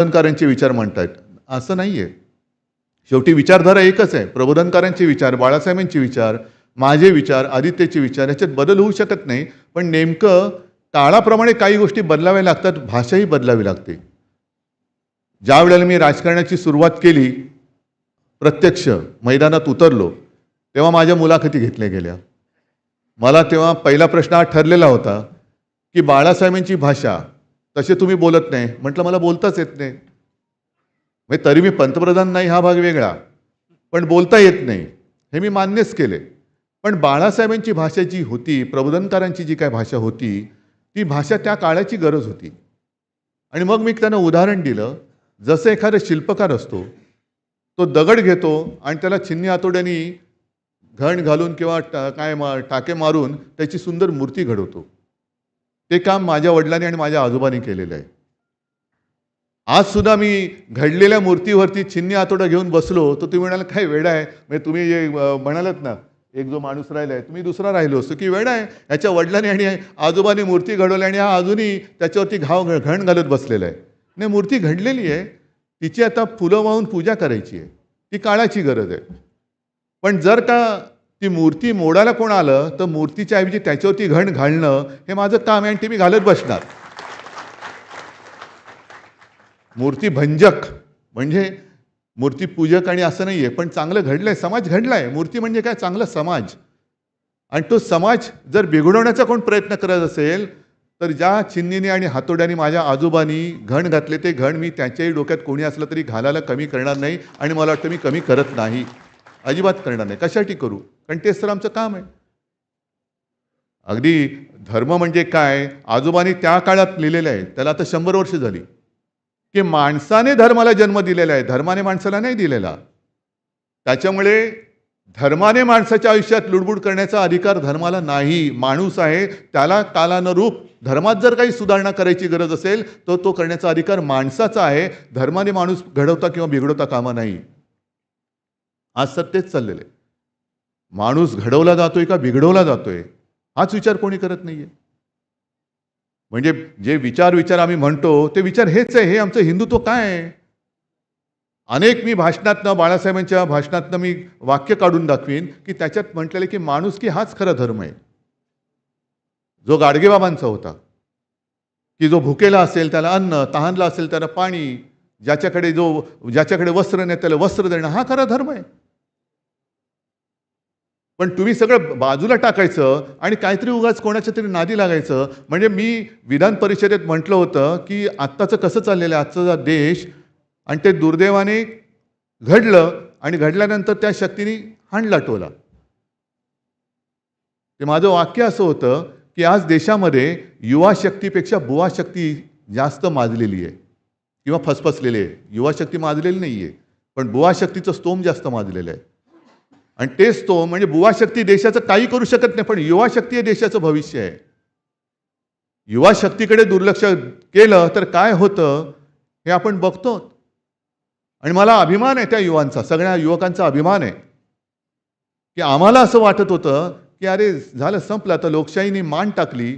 प्रबोधनकारांचे विचार म्हणतायत. असं नाहीये. शेवटी विचारधारा एकच आहे. प्रबोधनकारांचे विचार, बाळासाहेबांचे विचार, माझे विचार, आदित्यचे विचार याच्यात बदल होऊ शकत नाही. पण नेमकं काळाप्रमाणे काही गोष्टी बदलाव्या लागतात, भाषाही बदलावी लागते. ज्यावेळेला मी राजकारणाची सुरुवात केली, प्रत्यक्ष मैदानात उतरलो, तेव्हा माझ्या मुलाखती घेतल्या गेल्या. मला तेव्हा पहिला प्रश्न हा ठरलेला होता, की बाळासाहेबांची भाषा तसे तुम्ही बोलत नाही. म्हटलं मला बोलताच येत नाही. म्हणजे तरी मी पंतप्रधान नाही हा भाग वेगळा, पण बोलता येत नाही हे मी मान्यच केले. पण बाळासाहेबांची भाषा जी होती, प्रबोधनकारांची जी काय भाषा होती, ती भाषा त्या काळाची गरज होती. आणि मग मी त्यांना उदाहरण दिलं, जसं एखादा शिल्पकार असतो, तो दगड घेतो आणि त्याला छिन्नी हातोड्यानी घण घालून किंवा टाके मारून त्याची सुंदर मूर्ती घडवतो. ते काम माझ्या वडिलांनी आणि माझ्या आजोबांनी केलेलं आहे. आज सुद्धा मी घडलेल्या मूर्तीवरती छिन्नी हातोडा घेऊन बसलो, तर तुम्ही म्हणाल काय वेडा आहे. म्हणजे तुम्ही जे म्हणालात ना, एक जो माणूस राहिला आहे, तुम्ही दुसरा राहिलो असतो की वेडा आहे. याच्या वडिलांनी आणि आजोबांनी मूर्ती घडवली आणि हा अजूनही त्याच्यावरती घण घालत बसलेला आहे. नाही, मूर्ती घडलेली आहे, तिची आता फुलं वाहून पूजा करायची आहे. ती काळाची गरज आहे. पण जर का ती मूर्ती मोडायला कोण आलं, तर मूर्तीच्या ऐवजी त्याच्यावरती घण घालणं हे माझं काम आहे आणि ते मी घालत बसणार. मूर्तीभंजक म्हणजे मूर्तीपूजक आणि असं नाही आहे, पण चांगलं घडलंय, समाज घडलाय. मूर्ती म्हणजे काय, चांगला समाज. आणि तो समाज जर बिघडवण्याचा कोण प्रयत्न करत असेल, तर ज्या चिन्नीने आणि हातोड्याने माझ्या आजोबांनी घण घातले, ते घण मी त्यांच्याही डोक्यात कोणी असलं तरी घालायला कमी करणार नाही. आणि मला वाटतं मी कमी करत नाही, अजिबात करणार नाही. कशासाठी करू? कारण तेच तर आमचं काम आहे. अगदी धर्म म्हणजे काय, आजोबांनी त्या काळात लिहिलेलं आहे, त्याला आता 100 वर्ष झाली, की माणसाने धर्माला जन्म दिलेला आहे, धर्माने माणसाला नाही दिलेला. त्याच्यामुळे धर्माने माणसाच्या आयुष्यात लुडबुड करण्याचा अधिकार धर्माला नाही. माणूस आहे, त्याला कालानुरूप धर्मात जर काही सुधारणा करायची गरज असेल, तर तो करण्याचा अधिकार माणसाचा आहे. धर्माने माणूस घडवता किंवा बिघडवता कामा नाही. आज सत्तेच चाललेलं आहे. माणूस घडवला जातोय का बिघडवला जातोय, हाच विचार कोणी करत नाहीये. म्हणजे जे विचार आम्ही म्हणतो ते विचार हेच आहे. हे आमचं हिंदुत्व काय आहे? अनेक मी भाषणातनं, बाळासाहेबांच्या भाषणातनं मी वाक्य काढून दाखवीन, की त्याच्यात म्हटलेलं की माणुसकी हाच खरा धर्म आहे. जो गाडगेबाबांचा होता, की जो भुकेला असेल त्याला अन्न, तहानला असेल त्याला पाणी, ज्याच्याकडे वस्त्र नाही त्याला वस्त्र देणं, हा खरा धर्म आहे. पण तुम्ही सगळं बाजूला टाकायचं आणि काहीतरी उगाच कोणाच्या तरी नादी लागायचं. म्हणजे मी विधान परिषदेत म्हटलं होतं, की आत्ताचं कसं चाललेलं आहे आजचा देश, आणि ते दुर्दैवाने घडलं आणि घडल्यानंतर त्या शक्तीने हाणला टोला. ते माझं वाक्य असं होतं, की आज देशामध्ये युवा शक्तीपेक्षा बुवा शक्ती जास्त माजलेली आहे किंवा फसफसलेली आहे. युवा शक्ती माजलेली नाही आहे, पण बुवा शक्तीचं स्तोम जास्त माजलेलं आहे. आणि तेच तो म्हणजे बुवा शक्ती देशाचं काही करू शकत नाही, पण युवा शक्ती हे देशाचं भविष्य आहे. युवा शक्तीकडे दुर्लक्ष केलं तर काय होतं हे आपण बघतो. आणि मला अभिमान आहे त्या युवांचा, सगळ्या युवकांचा अभिमान आहे, की आम्हाला असं वाटत होतं की अरे झालं, संपलं, आता लोकशाहीने मान टाकली.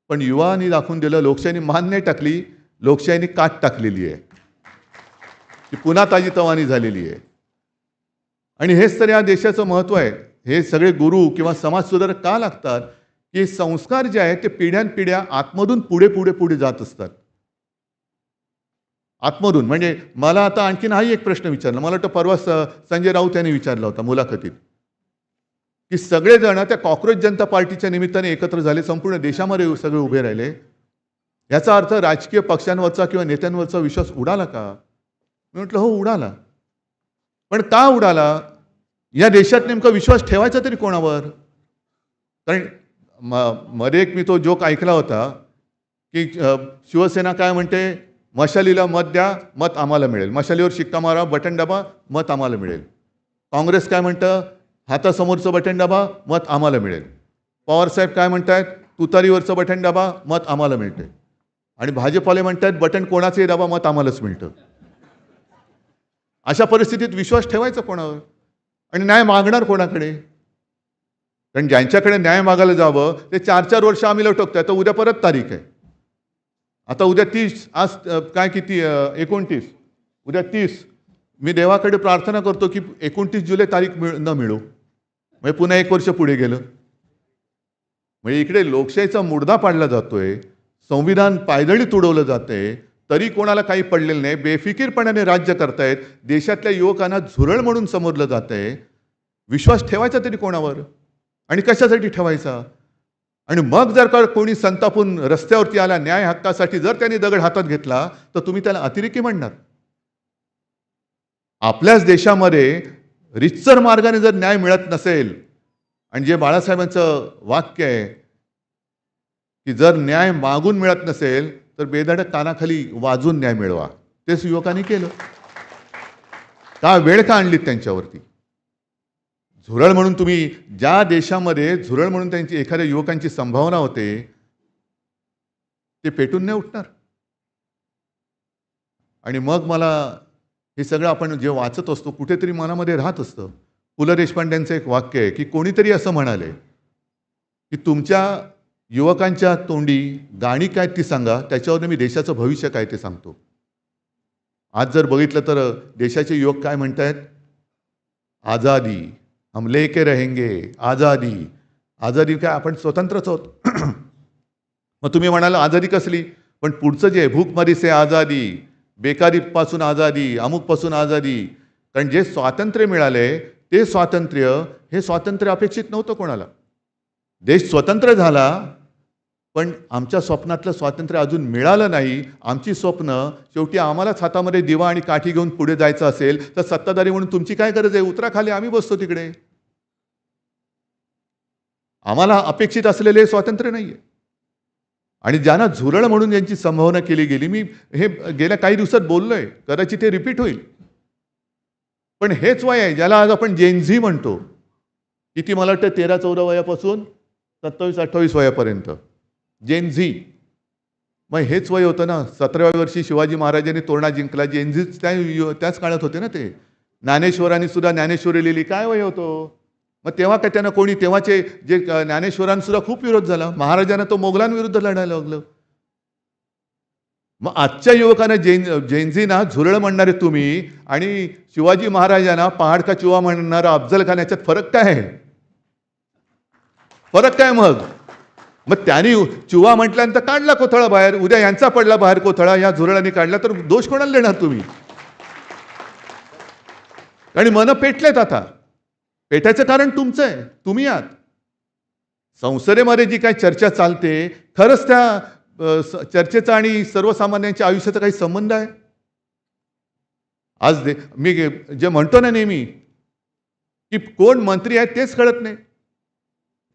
पण युवांनी दाखवून दिलं, लोकशाहीने मान नाही टाकली, लोकशाहीने काट टाकलेली आहे, की पुन्हा ताजीतवानी झालेली आहे. आणि हेच तर या देशाचं महत्त्व आहे. हे सगळे गुरु किंवा समाजसुधारक का लागतात, की संस्कार जे आहेत ते पिढ्यानपिढ्या आतमधून पुढे जात असतात. आतमधून म्हणजे मला आता आणखीन हाही एक प्रश्न विचारला, मला वाटतं परवा संजय राऊत यांनी विचारला होता मुलाखतीत, की सगळेजण त्या कॉक्रोच जनता पार्टीच्या निमित्ताने एकत्र झाले, संपूर्ण देशामध्ये सगळे उभे राहिले. याचा अर्थ राजकीय पक्षांवरचा किंवा नेत्यांवरचा विश्वास उडाला का? मी म्हटलं हो, उडाला. पण का उडाला? या देशात नेमका विश्वास ठेवायचा तरी कोणावर? कारण मध्ये एक मी तो जोक ऐकला होता, की शिवसेना काय म्हणते, मशालीला मत द्या, मत आम्हाला मिळेल. मशालीवर शिक्का मारा, बटन दाबा, मत आम्हाला मिळेल. काँग्रेस काय म्हणतं, हातासमोरचं बटन दाबा, मत आम्हाला मिळेल. पवारसाहेब काय म्हणतात, तुतारीवरचं बटन दाबा, मत आम्हाला मिळते. आणि भाजपवाले म्हणतात बटन कोणाचंही दाबा, मत आम्हालाच मिळतं. अशा परिस्थितीत विश्वास ठेवायचा कोणावर आणि न्याय मागणार कोणाकडे? कारण ज्यांच्याकडे न्याय मागायला जावं ते 4-4 वर्ष आम्ही लटकतोय, तर उद्या परत तारीख आहे. आता उद्या 30, आज काय किती 29, उद्या 30. मी देवाकडे प्रार्थना करतो की 29 जुलै तारीख न मिळू, म्हणजे पुन्हा 1 वर्ष पुढे गेलं. म्हणजे इकडे लोकशाहीचा मुडदा पाडला जातोय, संविधान पायदळी तुडवलं जातंय, तरी कोणाला काही पडलेलं नाही. बेफिकीरपणाने राज्य करतायत. देशातल्या युवकांना झुरळ म्हणून समजलं जातंय. विश्वास ठेवायचा तरी कोणावर आणि कशासाठी ठेवायचा? आणि मग जर का कोणी संतापून रस्त्यावरती आला न्याय हक्कासाठी, जर त्यांनी दगड हातात घेतला तर तुम्ही त्याला अतिरेकी म्हणणार. आपल्याच देशामध्ये रितसर मार्गाने जर न्याय मिळत नसेल, आणि जे बाळासाहेबांचं वाक्य आहे की जर न्याय मागून मिळत नसेल तर बेधडक कानाखाली वाजून न्याय मिळवा, तेच युवकांनी केलं. का वेळ का आणलीत त्यांच्यावरती? झुरळ म्हणून तुम्ही ज्या देशामध्ये झुरळ म्हणून त्यांची एखाद्या युवकांची संभावना होते, ते पेटून नाही उठणार. आणि मग मला हे सगळं आपण जे वाचत असतो कुठेतरी मनामध्ये राहत असतं. पु ल देशपांड्यांचं एक वाक्य आहे की कोणीतरी असं म्हणाले की तुमच्या युवकांच्या तोंडी गाणी काय ती सांगा, त्याच्यावर मी देशाचं भविष्य काय ते सांगतो. आज जर बघितलं तर देशाचे युवक काय म्हणतायत? आझादी हम लेके रहेंगे, आझादी. आझादी काय? आपण स्वतंत्रच आहोत. मग तुम्ही म्हणाल आझादी कसली? पण पुढचं जे भूकमारी से आझादी, बेकारीपासून आझादी, अमुकपासून आझादी. कारण जे स्वातंत्र्य मिळाले ते स्वातंत्र्य, हे स्वातंत्र्य अपेक्षित नव्हतं कोणाला. देश स्वतंत्र झाला, पण आमच्या स्वप्नातलं स्वातंत्र्य अजून मिळालं नाही. आमची स्वप्न शेवटी आम्हालाच हातामध्ये दिवा आणि काठी घेऊन पुढे जायचं असेल तर सत्ताधारी म्हणून तुमची काय गरज आहे? उतरा खाली, आम्ही बसतो तिकडे. आम्हाला अपेक्षित असलेले स्वातंत्र्य नाहीये. आणि ज्यांना झुरळ म्हणून यांची संभावना केली गेली, मी हे गेल्या काही दिवसात बोललोय, कदाचित ते रिपीट होईल. पण हेच वय आहे ज्याला आज आपण जेनझी म्हणतो. किती? मला वाटतं 13-14 वयापासून 27-28 वयापर्यंत जेनझी. मग हेच वय होतं ना. 17व्या वर्षी शिवाजी महाराजांनी तोरणा जिंकला. जेनझीच त्याच काळात होते ना ते. ज्ञानेश्वरांनी सुद्धा ज्ञानेश्वरी लिहिली. काय वय होतं? मग तेव्हा काय त्यांना कोणी, तेव्हाचे जे ज्ञानेश्वरांना सुद्धा खूप विरोध झाला. महाराजांना तो मोगलांविरुद्ध लढायला लागलं. मग आजच्या युवकांना जेनझीना झुरळ म्हणणारे तुम्ही आणि शिवाजी महाराजांना पहाड का चुवा म्हणणारा अफजल खान, याच्यात फरक काय आहे? फरक काय मग त्यांनी चुवा म्हटल्यानंतर काढला कोथळा बाहेर, उद्या यांचा पडला बाहेर कोथळा, या झुरळाने काढला, तर दोष कोणाला देणार तुम्ही? आणि मन पेटलेत आता. पेटायचं कारण तुमचं आहे, तुम्ही आहात. संसदेमध्ये जी काही चर्चा चालते, खरंच त्या चर्चेचा आणि सर्वसामान्यांच्या आयुष्याचा काही संबंध आहे? आज मी जे म्हणतो ना नेहमी की कोण मंत्री आहेत तेच कळत नाही.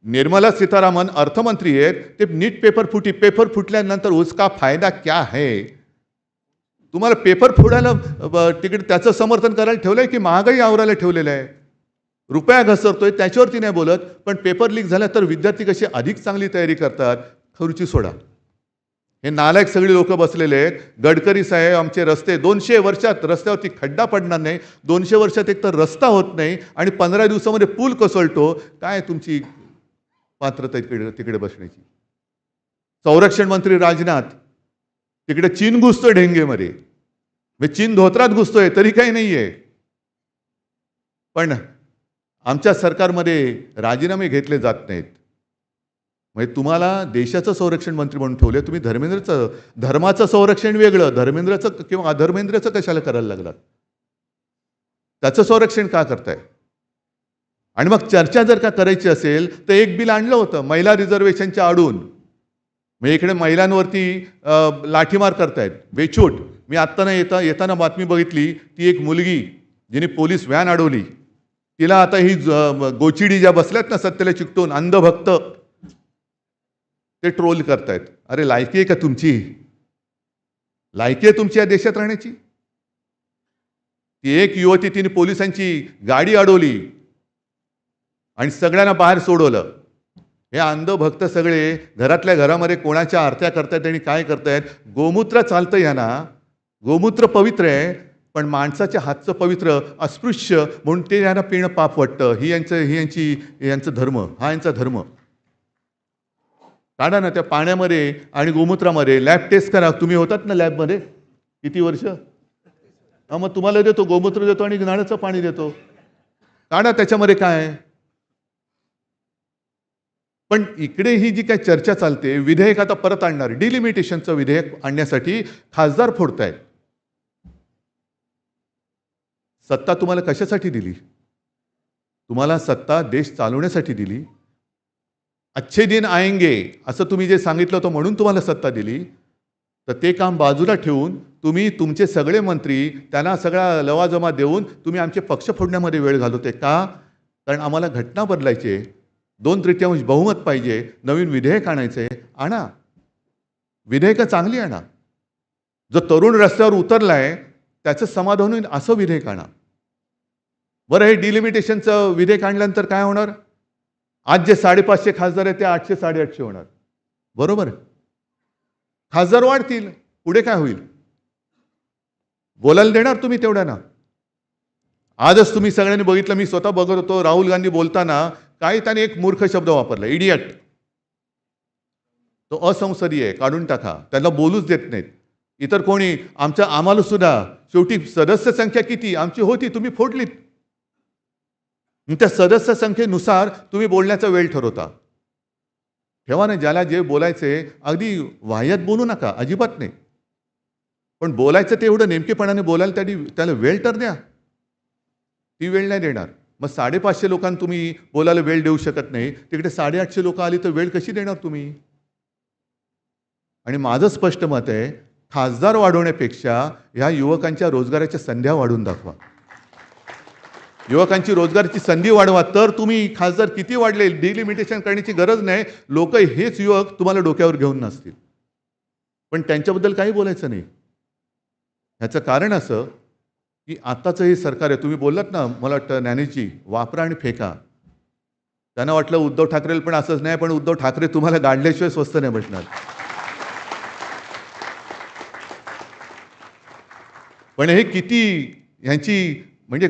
निर्मला सीतारामन अर्थमंत्री आहेत, ते नीट पेपर फुटल्यानंतर उसका फायदा क्या है? तुम्हाला पेपर फोडायला तिकडे त्याचं समर्थन करायला ठेवलंय की महागाई आवरायला ठेवलेलं आहे? रुपया घसरतोय त्याच्यावरती नाही बोलत, पण पेपर लीक झाला तर विद्यार्थी कशी अधिक चांगली तयारी करतात. खुर्ची सोडा. हे नालायक सगळी लोक बसलेले आहेत. गडकरी साहेब, आमचे रस्ते 200 वर्षात रस्त्यावरती खड्डा पडणार नाही, 200 वर्षात एक तर रस्ता होत नाही आणि 15 दिवसामध्ये पूल कोसळतो. काय तुमची पात्रता तिकडे बसण्याची? संरक्षण मंत्री राजनाथ तिकडे चीन घुसतोय ढेंगेमध्ये, चीन धोत्रात घुसतोय तरी काही नाहीये. पण आमच्या सरकारमध्ये राजीनामे घेतले जात नाहीत. म्हणजे तुम्हाला देशाचं संरक्षण मंत्री म्हणून ठेवले, तुम्ही धर्माचं संरक्षण वेगळं, धर्मेंद्रचं किंवा अधर्मेंद्रचं कशाला करायला लागलात? त्याचं संरक्षण का करताय? आणि मग चर्चा जर का करायची असेल तर एक बिल आणलं होतं महिला रिझर्वेशनच्या आडून. म्हणजे इकडे महिलांवरती लाठीमार करतायत, बेछूट. मी आत्ता येताना बातमी बघितली, ती एक मुलगी जिने पोलीस व्हॅन अडवली, तिला आता ही गोचिडी ज्या बसल्यात ना सत्तेला चिकटून अंधभक्त, ते ट्रोल करतायत. अरे लायकी आहे का तुमची? लायकी आहे तुमची या देशात राहण्याची? ती एक युवती, तिने पोलिसांची गाडी अडवली आणि सगळ्यांना बाहेर सोडवलं. हे अंधभक्त सगळे घरातल्या घरामध्ये कोणाच्या आरत्या करतायत आणि काय करतायत? गोमूत्र चालतं यांना. गोमूत्र पवित्र आहे, पण माणसाच्या हातचं पवित्र अस्पृश्य म्हणून ते यांना पिणं पाप वाटतं. यांचा धर्म, हा यांचा धर्म. काढा ना त्या पाण्यामध्ये आणि गोमूत्रामध्ये लॅब टेस्ट करा. तुम्ही होतात ना लॅबमध्ये किती वर्ष? मग तुम्हाला देतो, गोमूत्र देतो आणि नाळाचं पाणी देतो. काढा त्याच्यामध्ये काय आहे. पण इकडे ही जी काही चर्चा चालते, विधेयक आता परत आणणार, डिलिमिटेशनचं विधेयक आणण्यासाठी खासदार फोडतायत. सत्ता तुम्हाला कशासाठी दिली? तुम्हाला सत्ता देश चालवण्यासाठी दिली. अच्छे दिन आएंगे असं तुम्ही जे सांगितलं होतं म्हणून तुम्हाला सत्ता दिली. तर ते काम बाजूला ठेवून तुम्ही तुमचे सगळे मंत्री त्यांना सगळा लवाजमा देऊन तुम्ही आमचे पक्ष फोडण्यामध्ये वेळ घालवते का? कारण आम्हाला घटना बदलायची आहे, 2/3 बहुमत पाहिजे, नवीन विधेयक आणायचे. आणा, विधेयकं चांगली आणा. जो तरुण रस्त्यावर उतरलाय त्याचं समाधान होईल असं विधेयक आणा. बरं, हे डिलिमिटेशनचं विधेयक आणल्यानंतर काय होणार? आज जे 550 खासदार आहेत ते 800-850 होणार. बरोबर? खासदार वाढतील, पुढे काय होईल? बोलायला देणार तुम्ही तेवढ्या ना? आजच तुम्ही सगळ्यांनी बघितलं, मी स्वतः बघत होतो, राहुल गांधी बोलताना काही त्याने एक मूर्ख शब्द वापरला, इडियट. तो असंसदीय आहे, काढून टाका. त्याला बोलूच देत नाहीत. इतर कोणी आम्हाला सुद्धा शेवटी सदस्य संख्या किती आमची होती, तुम्ही फोडलीत. त्या सदस्य संख्येनुसार तुम्ही बोलण्याचा वेळ ठरवता. ठेवा ना, ज्याला जे बोलायचे अगदी वाह्यात बोलू नका, अजिबात नाही. पण बोलायचं तेवढं नेमकेपणाने बोलायला त्याला वेळ तर द्या. ती वेळ नाही देणार. मग 550 लोकांना तुम्ही बोलायला वेळ देऊ शकत नाही, तिकडे 850 लोक आली तर वेळ कशी देणार तुम्ही? आणि माझं स्पष्ट मत आहे, खासदार वाढवण्यापेक्षा ह्या युवकांच्या रोजगाराच्या संध्या वाढवून दाखवा. युवकांची रोजगाराची संधी वाढवा, तर तुम्ही खासदार किती वाढले डिलिमिटेशन करण्याची गरज नाही. लोक हेच युवक तुम्हाला डोक्यावर घेऊन नसतील, पण त्यांच्याबद्दल काही बोलायचं नाही. ह्याचं कारण असं की आत्ताचं हे सरकार आहे, तुम्ही बोललात ना, मला वाटतं ज्ञानेशजी, वापरा आणि फेका. त्यांना वाटलं उद्धव ठाकरेला पण असंच नाही, पण उद्धव ठाकरे तुम्हाला गाडल्याशिवाय स्वस्त नाही बसणार. पण हे किती ह्यांची म्हणजे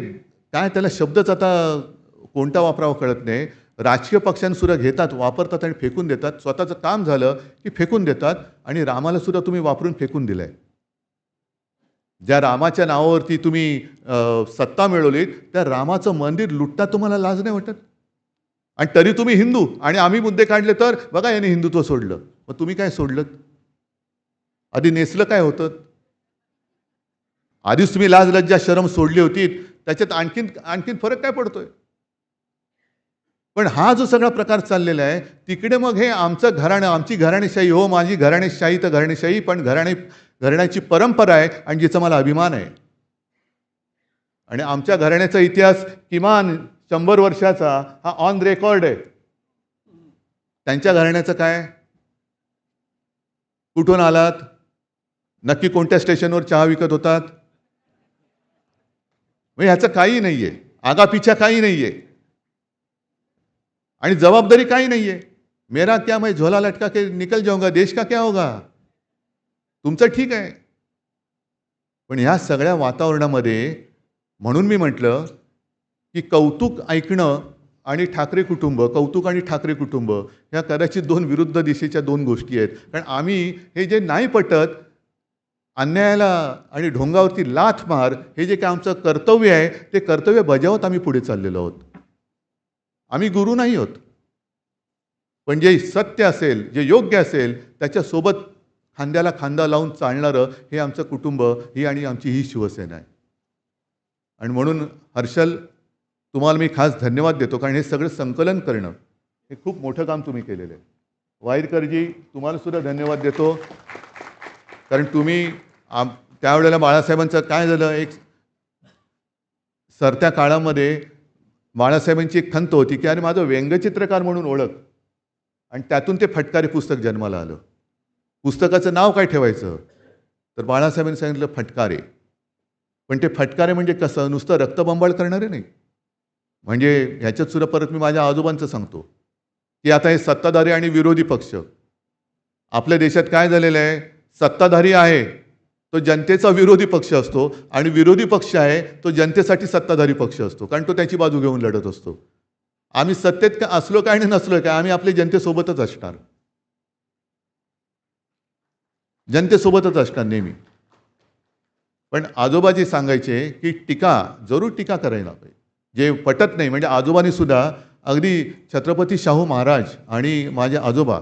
काय, त्याला शब्दच आता कोणता वापरावा कळत नाही. राजकीय पक्षांसुद्धा घेतात, वापरतात आणि फेकून देतात. स्वतःचं काम झालं की फेकून देतात. आणि रामाला सुद्धा तुम्ही वापरून फेकून दिलंय. ज्या रामाच्या नावावरती तुम्ही सत्ता मिळवली, त्या रामाचं मंदिर लुटता तुम्हाला लाज नाही वाटत? आणि तरी तुम्ही हिंदू, आणि आम्ही मुद्दे काढले तर बघा याने हिंदुत्व सोडलं. मग तुम्ही काय सोडलं? आधी नेसलं काय होतं? आधीच तुम्ही लाज लज्जा शरम सोडली होती, त्याच्यात आणखीन फरक काय पडतोय? पण हा जो सगळा प्रकार चाललेला आहे, तिकडे मग हे आमचं घराणं, आमची घराणेशाही, हो माझी घराणेशाही तर घराणेशाही, पण घराण्याची परंपरा आहे आणि जिचा मला अभिमान आहे. आणि आमच्या घराण्याचा इतिहास किमान 100 वर्षाचा हा ऑन रेकॉर्ड आहे. त्यांच्या घराण्याचं काय? कुठून आलात? नक्की कोणत्या स्टेशनवर चहा विकत होतात? ह्याचं काही नाहीये, आगापिछा काही नाहीये आणि जबाबदारी काही नाहीये. मेरा क्या, मैं झोला लटका के निकल जाऊंगा, देश का क्या होगा? तुमचं ठीक आहे. पण ह्या सगळ्या वातावरणामध्ये म्हणून मी म्हटलं की कौतुक ऐकणं आणि ठाकरे कुटुंब, कौतुक आणि ठाकरे कुटुंब ह्या कदाचित 2 विरुद्ध दिशेच्या 2 गोष्टी आहेत. कारण आम्ही हे जे नाही पटत, अन्यायाला आणि ढोंगावरती लाथ मार, हे जे काय आमचं कर्तव्य आहे, ते कर्तव्य बजावत आम्ही पुढे चाललेलो आहोत. आम्ही गुरु नाही आहोत. पण जे सत्य असेल, जे योग्य असेल, त्याच्यासोबत खांद्याला खांदा लावून चालणारं हे आमचं कुटुंब, ही आणि आमची ही शिवसेना आहे. आणि म्हणून हर्षल, तुम्हाला मी खास धन्यवाद देतो, कारण हे सगळं संकलन करणं हे खूप मोठं काम तुम्ही केलेलं आहे. वाईरकरजी, तुम्हाला सुद्धा धन्यवाद देतो, कारण तुम्ही त्यावेळेला बाळासाहेबांचं काय झालं, एक सरत्या काळामध्ये बाळासाहेबांची एक खंत होती की अरे माझं व्यंगचित्रकार म्हणून ओळख, आणि त्यातून ते फटकारे पुस्तक जन्माला आलं. पुस्तकाचं नाव काय ठेवायचं? तर बाळासाहेबांनी सांगितलं फटकारे. पण ते फटकारे म्हणजे कसं? नुसतं रक्तबंबाळ करणारे नाही. म्हणजे ह्याच्यात सुद्धा परत मी माझ्या आजोबांचं सांगतो की आता हे सत्ताधारी आणि विरोधी पक्ष, आपल्या देशात काय झालेलं आहे, सत्ताधारी आहे तो जनतेचा विरोधी पक्ष असतो, आणि विरोधी पक्ष आहे तो जनतेसाठी सत्ताधारी पक्ष असतो, कारण तो त्याची बाजू घेऊन लढत असतो. आम्ही सत्तेत असलो काय आणि नसलो काय, आम्ही आपल्या जनतेसोबतच असणार. जनतेसोबतच असणार नेहमी. पण आजोबा जे सांगायचे की टीका जरूर टीका करायला पाहिजे. जे पटत नाही म्हणजे आजोबांनी सुद्धा अगदी छत्रपती शाहू महाराज आणि माझे आजोबा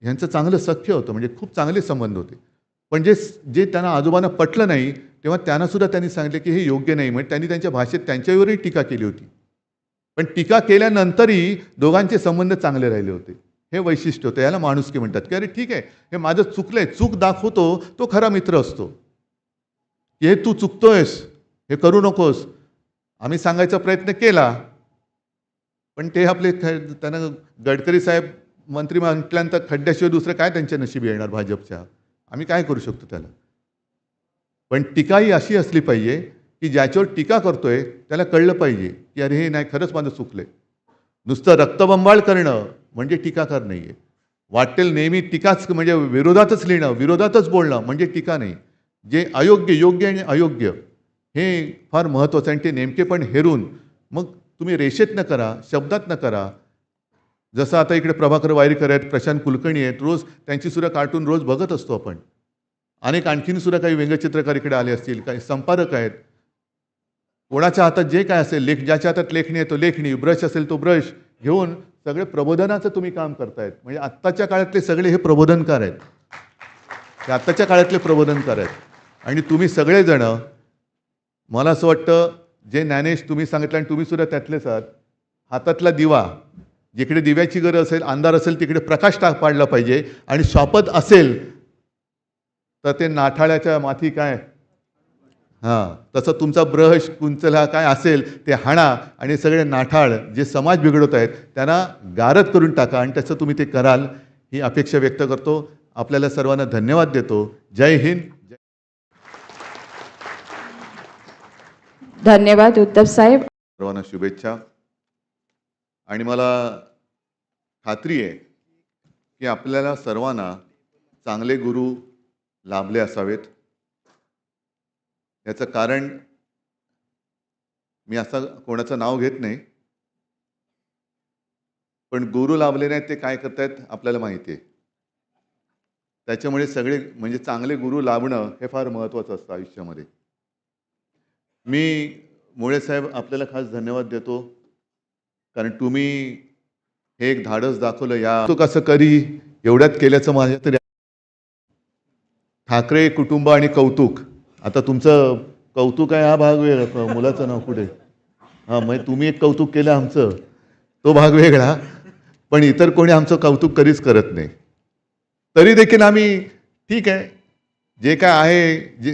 यांचं चांगलं सख्य होतं, म्हणजे खूप चांगले संबंध होते. पण जे जे त्यांना आजोबांना पटलं नाही, तेव्हा त्यांना सुद्धा त्यांनी सांगितले की हे योग्य नाही. म्हणजे त्यांनी त्यांच्या भाषेत त्यांच्यावरही टीका केली होती. पण टीका केल्यानंतरही दोघांचे संबंध चांगले राहिले होते. हे वैशिष्ट्य होतं. याला माणुसकी म्हणतात, की अरे ठीक आहे, हे माझं चुकलंय, चूक दाखवतो तो खरा मित्र असतो. की हे तू चुकतोयस, हे करू नकोस. आम्ही सांगायचा प्रयत्न केला, पण ते आपले त्यांना गडकरी साहेब मंत्री म्हटल्यानंतर खड्ड्याशिवाय दुसरं काय त्यांच्या नशिबी येणार भाजपच्या. आम्ही काय करू शकतो त्याला. पण टीका ही अशी असली पाहिजे की ज्याच्यावर टीका करतोय त्याला कळलं पाहिजे की अरे हे नाही, खरंच माझं चुकलंय. नुसतं रक्तबंबाळ करणं म्हणजे टीकाकार नाही आहे. वाटेल नेहमी टीकाच म्हणजे विरोधातच लिहिणं, विरोधातच बोलणं म्हणजे टीका नाही. जे अयोग्य, योग्य आणि अयोग्य हे फार महत्त्वाचं आहे आणि ते नेमकेपण हेरून मग तुम्ही रेषेत न करा, शब्दात न करा. जसं आता इकडे प्रभाकर वायरीकर आहेत, प्रशांत कुलकर्णी आहेत, रोज त्यांची सुद्धा कार्टून रोज बघत असतो आपण. अनेक आणखीन सुद्धा काही व्यंगचित्रकार इकडे आले असतील, काही संपादक आहेत. कोणाच्या हातात जे काय असेल, ज्याच्या हातात लेखणी आहे तो लेखणी, ब्रश असेल तो ब्रश घेऊन सगळे प्रबोधनाचं तुम्ही काम करतायत. म्हणजे आत्ताच्या काळातले सगळे हे प्रबोधनकार आहेत. हे आत्ताच्या काळातले प्रबोधनकार आहेत. आणि तुम्ही सगळेजण, मला असं वाटतं जे ज्ञानेश तुम्ही सांगितलं आणि तुम्ही सुद्धा त्यातलेच आहात, हातातला दिवा, जिकडे दिव्याची गरज असेल, अंधार असेल तिकडे प्रकाश पाडला पाहिजे. आणि स्वापद असेल तर ते नाठाळ्याच्या माथी काय तसं तुमचा ब्रश कुंचला काय असेल ते हाणा आणि सगळे नाठाळ जे समाज बिघडवत आहेत त्यांना गारद करून टाका आणि त्याचं तुम्ही ते कराल ही अपेक्षा व्यक्त करतो. आपल्याला सर्वांना धन्यवाद देतो. जय हिंद. धन्यवाद उद्धव साहेब. सर्वांना शुभेच्छा. आणि मला खात्री आहे की आपल्याला सर्वांना चांगले गुरु लाभले असावेत. याचं कारण मी असं कोणाचं नाव घेत नाही, पण गुरु लाभले नाहीत ते काय करतायत आपल्याला माहिती आहे. त्याच्यामुळे सगळे म्हणजे चांगले गुरु लाभणं हे फार महत्त्वाचं असतं आयुष्यामध्ये. मी मुळे साहेब आपल्याला खास धन्यवाद देतो, कारण तुम्ही हे एक धाडस दाखवलं. या तो कसं करी एवढ्यात केल्याचं माझ्या तरी. ठाकरे कुटुंब आणि कौतुक. आता तुमचं कौतुक आहे हा भाग वेगळा, मुलाचं नाव पुढे म्हणजे तुम्ही एक कौतुक केलं आमचं, तो भाग वेगळा. पण इतर कोणी आमचं कौतुक कधीच करत नाही. तरी देखील आम्ही ठीक आहे जे काय आहे जे